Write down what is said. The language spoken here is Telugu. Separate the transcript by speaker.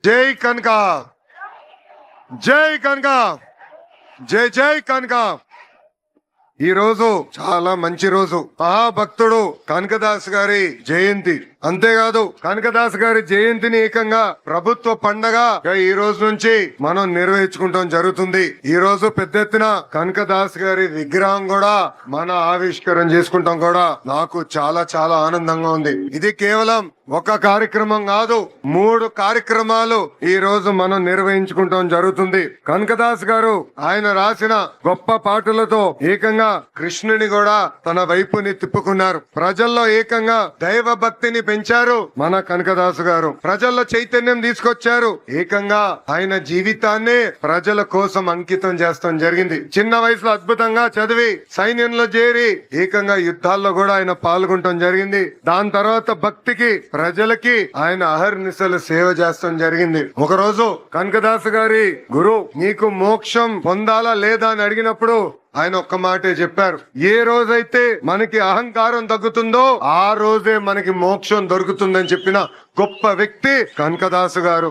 Speaker 1: జై కనక, జై కనక, జై జై కనక. ఈ రోజు చాలా మంచి రోజు. మహాభక్తుడు కనకదాస్ గారి జయంతి. అంతేకాదు కనకదాస్ గారి జయంతిని ఏకంగా ప్రభుత్వ పండగ ఈ రోజు నుంచి మనం నిర్వహించుకుంటాం జరుగుతుంది. ఈ రోజు పెద్ద ఎత్తున కనకదాస్ గారి విగ్రహం కూడా మన ఆవిష్కరణ చేసుకుంటాం కూడా నాకు చాలా చాలా ఆనందంగా ఉంది. ఇది కేవలం ఒక కార్యక్రమం కాదు, 3 కార్యక్రమాలు ఈ రోజు మనం నిర్వహించుకుంటాం జరుగుతుంది. కనకదాస్ గారు ఆయన రాసిన గొప్ప పాటలతో ఏకంగా కృష్ణుని కూడా తన వైపుని తిప్పుకున్నారు. ప్రజల్లో ఏకంగా దైవ భక్తిని పెంచారు మన కనకదాసు గారు. ప్రజల్లో చైతన్యం తీసుకొచ్చారు. ఏకంగా ఆయన జీవితాన్ని ప్రజల కోసం అంకితం చేస్తాం జరిగింది. చిన్న వయసులో అద్భుతంగా చదివి సైన్యంలో చేరి ఏకంగా యుద్ధాల్లో కూడా ఆయన పాల్గొనడం జరిగింది. దాని తర్వాత భక్తికి ప్రజలకి ఆయన అహర్నిశలు సేవ చేస్తాం జరిగింది. ఒక రోజు కనకదాసు గారి గురు నీకు మోక్షం పొందాలా లేదా అని అడిగినప్పుడు ఆయన ఒక్క మాటే చెప్పారు, ఏ రోజైతే మనకి అహంకారం తగ్గుతుందో ఆ రోజే మనకి మోక్షం దొరుకుతుందని చెప్పిన గొప్ప వ్యక్తి కనకదాసు గారు.